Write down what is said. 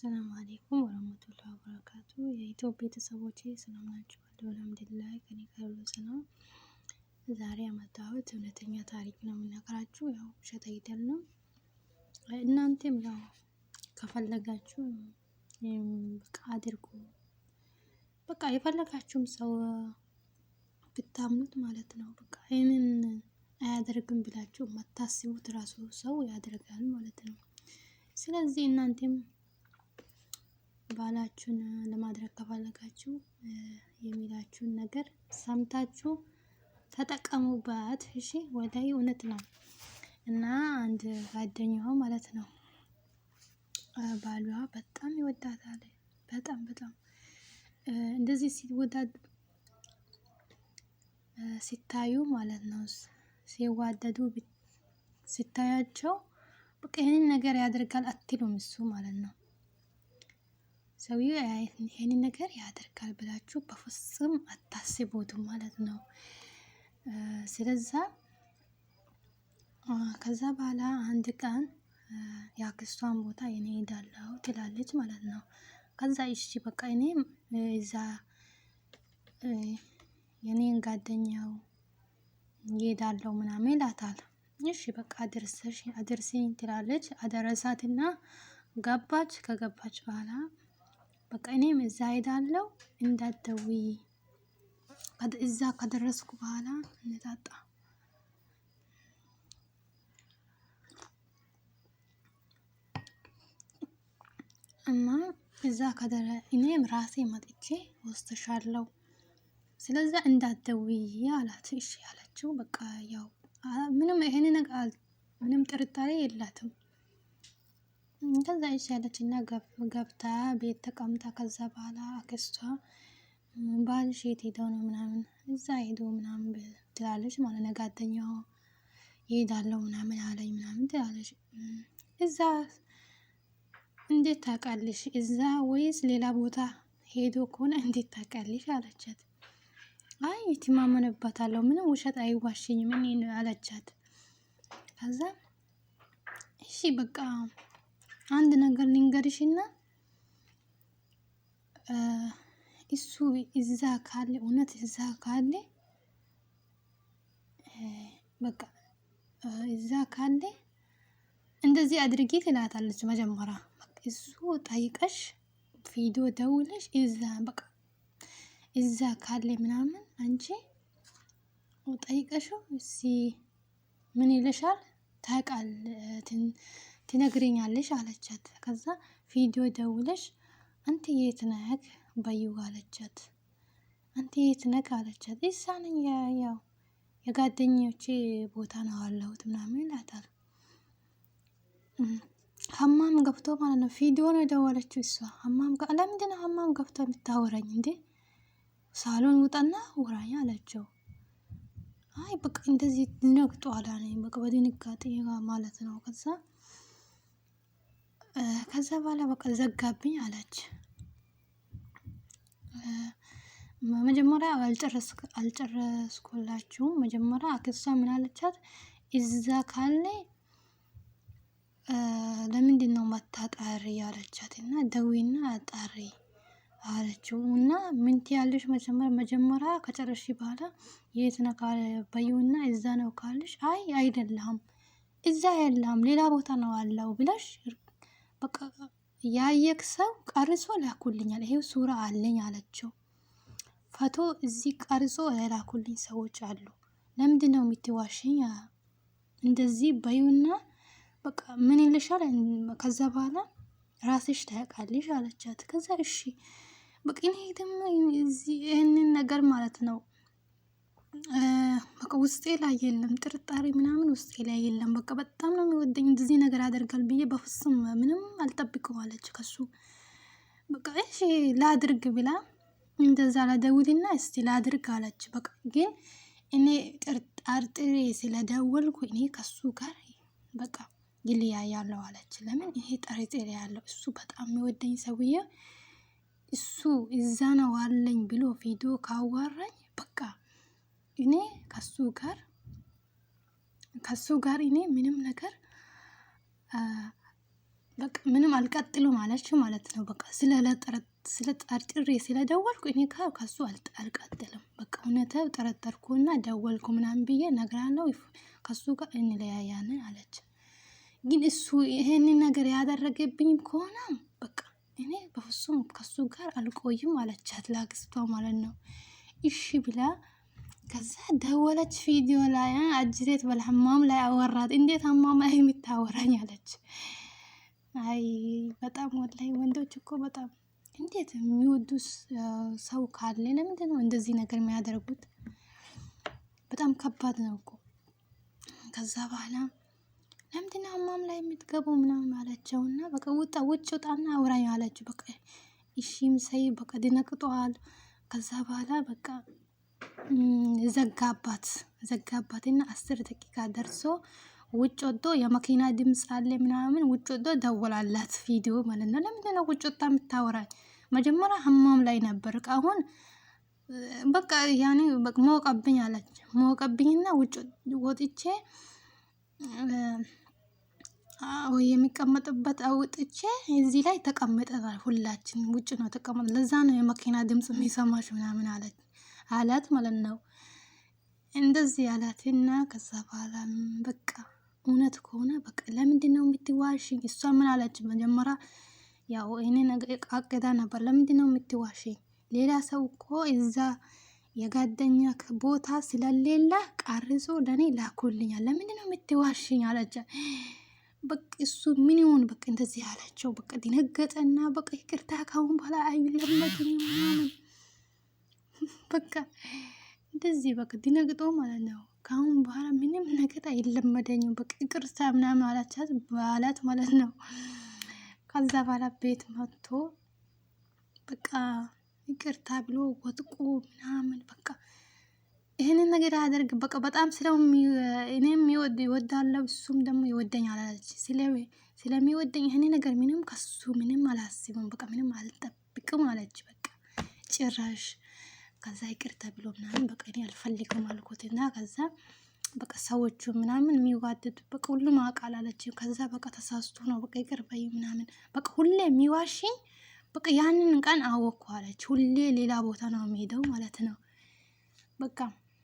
ሰላም አለይኩም ወራህመቱላሂ ወበረካቱ። የኢትዮጵያ ቤተሰቦቼ ሰላም ናችሁ? አልሐምዱሊላህ ከኔ ጋር ሁሉ ሰላም። ዛሬ ያመጣሁት እውነተኛ ታሪክ ነው የምነግራችሁ። ያው ውሸት አይደለም። እናንተም ያው ከፈለጋችሁ በቃ አድርጉ። በቃ የፈለጋችሁም ሰው ብታምኑት ማለት ነው። በቃ ይሄንን አያደርግም ብላችሁ የማታስቡት ራሱ ሰው ያደርጋል ማለት ነው። ስለዚህ እናንተም ባላችሁን ለማድረግ ከፈለጋችሁ የሚላችሁን ነገር ሰምታችሁ ተጠቀሙበት። እሺ ወላሂ እውነት ነው። እና አንድ ጓደኛዋ ማለት ነው ባሏ በጣም ይወዳታል። በጣም እንደዚህ ሲወዳድ ሲታዩ ማለት ነው ሲዋደዱ ሲታያቸው በቃ ይሄንን ነገር ያደርጋል አትሉም እሱ ማለት ነው። ሰውዬው ይሄንን ነገር ያደርጋል ብላችሁ በፍጹም አታስቡትም ማለት ነው። ስለዛ ከዛ በኋላ አንድ ቀን የአክስቷን ቦታ እኔ ሄዳለሁ ትላለች ማለት ነው። ከዛ እሺ በቃ እኔም እዛ የኔን ጓደኛው እሄዳለሁ ምናምን ይላታል። እሺ በቃ አድርሰኝ ትላለች። አደረሳትና ገባች። ከገባች በኋላ በቃ እኔም እዛ ሄዳለሁ እንዳትደውይ፣ እዛ ከደረስኩ በኋላ እንጣጣ እና እዛ እኔም ራሴ መጥቼ ወስድሻለሁ፣ ስለዛ እንዳትደውይ አላት። እሺ ያለችው በቃ ያው ምንም ይሄን ነገር ምንም ጥርጣሬ የላትም። ከዛ እሺ ያለችና ገብታ ቤት ተቀምጣ ከዛ በኋላ አክስቷ ባልሽ የት ሄደው ነው ምናምን እዛ ሄዶ ምናምን ትላለች ማለት ነው። ጓደኛዋ ይሄዳለሁ ምናምን አለኝ ምናምን ትላለች። እዛ እንዴት ታውቃለሽ? እዛ ወይስ ሌላ ቦታ ሄዶ ከሆነ እንዴት ታውቃለሽ አለቻት። አይ እተማመንበታለሁ ምንም ውሸት አይዋሽኝም እኔ አለቻት። ከዛ እሺ በቃ አንድ ነገር ልንገርሽና እሱ እዛ ካለ እውነት እዛ ካለ በቃ እዛ ካለ እንደዚህ አድርጊ ትላታለች። መጀመሪያ እሱ ጠይቀሽ ቪዲዮ ደውለሽ እዛ በቃ እዛ ካለ ምናምን አንቺ ጠይቀሽው እሲ ምን ይልሻል ታውቃል ትነግሪኛለሽ አለቻት። ከዛ ቪዲዮ ደውለሽ አንተ የት ነህ በይው አለቻት። አንተ የት ነህ አለቻት። እዛ ነኝ ያው የጓደኞቼ ቦታ ነው ያለሁት ምናምን ይላታል። ሀማም ገብቶ ማለት ነው ቪዲዮ ነው የደወለችው እሷ። ሀማም ጋር ለምንድን ነው ሀማም ገብቶ የምታወራኝ እንዴ? ሳሎን ውጣና ውራኝ አለችው። አይ በቃ እንደዚህ ነግጧል አለኝ በቃ በድንጋጤ ማለት ነው። ከዛ በኋላ በቃ ዘጋብኝ አለች። መጀመሪያ አልጨረስኩላችሁም። መጀመሪያ አክስቷ ምን አለቻት? እዛ ካለ ለምንድን ነው ማታጣሪ ያለቻት እና ደዊና አጣሪ አለችው። እና ምን ትያለሽ መጀመሪያ ከጨረስሽ በኋላ የት ነው በይውና እዛ ነው ካልሽ አይ አይደለም እዛ የለም ሌላ ቦታ ነው አለው ብለሽ በቃ ያየክ ሰው ቀርጾ ላኩልኛል ይሄው ሱራ አለኝ አለችው። ፎቶ እዚህ ቀርጾ ላኩልኝ ሰዎች አሉ። ለምንድን ነው የምትዋሽኝ? እንደዚህ በይውና በቃ ምን ይልሻል? ከዛ በኋላ ራስሽ ታውቃለሽ አለቻት። ከዛ እሺ በቃ እኔ ደግሞ እዚህ ይሄንን ነገር ማለት ነው በቃ ውስጤ ላይ የለም ጥርጣሬ ምናምን ውስጤ ላይ የለም። በቃ በጣም ነው የሚወደኝ እንደዚህ ነገር ያደርጋል ብዬ በፍጹም ምንም አልጠብቅም አለች ከሱ። በቃ እሺ ላድርግ ብላ እንደዛ ለደውልና እስቲ ላድርግ አለች። በቃ ግን እኔ ጠርጥሬ ስለደወልኩ እኔ ከሱ ጋር በቃ ይለያያለሁ አለች። ለምን ይሄ ጠርጥሬ ያለው እሱ በጣም የሚወደኝ ሰውዬ እሱ እዛ ነው አለኝ ብሎ ቪዲዮ ካዋራኝ በቃ እኔ ከሱ ጋር እኔ ምንም ነገር በቃ ምንም አልቀጥሉም አለችው ማለት ነው። በቃ ስለጠርጥሬ ስለደወልኩ እኔ ከሱ አልቀጥልም። በቃ እውነታው ጠረጠርኩና ደወልኩ ምናምን ብዬ ነግራለሁ፣ ከሱ ጋር እንለያያለን አለች። ግን እሱ ይሄንን ነገር ያደረገብኝ ከሆነ በቃ እኔ በፍጹም ከሱ ጋር አልቆይም አለቻት ላክስቷ ማለት ነው። እሺ ብላ ከዛ ደወለች። ቪዲዮ ላይ አጅሬት በልሐማም ላይ አወራት። እንዴት ሐማም ላይ የምታወራኝ አለች። አይ በጣም ወላሂ ወንዶች እኮ በጣም እንዴት የሚወዱስ ሰው ካለ ለምንድን ነው እንደዚህ ነገር የሚያደርጉት? በጣም ከባድ ነው እኮ። ከዛ በኋላ ለምንድን ነው ሐማም ላይ የምትገባው ምናምን አለችውና በቃ ውጭ ውጣና አውራኝ አለችው። በቃ እሺም ሰይ በቃ ደነቅጧል። ከዛ በኋላ በቃ ዘጋባትና 10 ደቂቃ ደርሶ ውጭ ወጥቶ የመኪና ድምጽ አለ ምናምን ውጭ ወጥቶ ደወላላት ቪዲዮ ማለት ነው። ለምንድን ነው ውጭ ወጥታ የምታወራኝ? መጀመሪያ ሐማም ላይ ነበር። አሁን በቃ ያኔ በቃ ሞቀብኝ አለች። ሞቀብኝና ውጭ ወጥቼ የሚቀመጥበት አውጥቼ እዚህ ላይ ተቀመጠናል። ሁላችን ውጭ ነው ተቀመጥ። ለዛ ነው የመኪና ድምጽ የሚሰማሽ ምናምን አላት ማለት ነው። እንደዚህ አላትና ከዛ በኋላ በቃ እውነት ከሆነ በቃ ለምንድን ነው የምትዋሽኝ? እሷ ምን አለች መጀመሪያ? ያው እኔ ነገር አቅዳ ነበር። ለምንድን ነው የምትዋሽኝ? ሌላ ሰው እኮ እዛ የጓደኛ ቦታ ስለሌለ ቀርጾ ለኔ ላኮልኛል። ለምንድን ነው የምትዋሽኝ አለች። በቃ እሱ ምን ይሆን በቃ እንደዚህ አላቸው። በቃ ደነገጠና በቃ ይቅርታ ካሁን በኋላ አይለመድም ምናምን በቃ እንደዚህ በቃ ደነግጦ ማለት ነው። ካሁን በኋላ ምንም ነገር አይለመደኝም በቃ ይቅርታ ምናምን አላት ማለት ነው። ከዛ በኋላ ቤት መጥቶ በቃ ይቅርታ ብሎ ወጥቆ ምናምን በቃ ይሄንን ነገር ያደርግ በቃ በጣም እኔም ይወዳለሁ እሱም ደግሞ ይወደኛል አለች። ስለሚወደኝ ይሄንን ነገር ምንም ከሱ ምንም አላስብም በቃ ምንም አልጠብቅም አለች። በቃ ጭራሽ ከዛ ይቅርታ ብሎ ምናምን በቃ እኔ አልፈልግም አልኩትና ከዛ በቃ ሰዎቹ ምናምን የሚዋደዱ በቃ ሁሉም አውቃል አለች። ከዛ በቃ ተሳስቶ ነው በቃ ይቅር በይ ምናምን በቃ ሁሌ የሚዋሽኝ በቃ ያንን ቀን አወቅኩ አለች። ሁሌ ሌላ ቦታ ነው የሚሄደው ማለት ነው። በቃ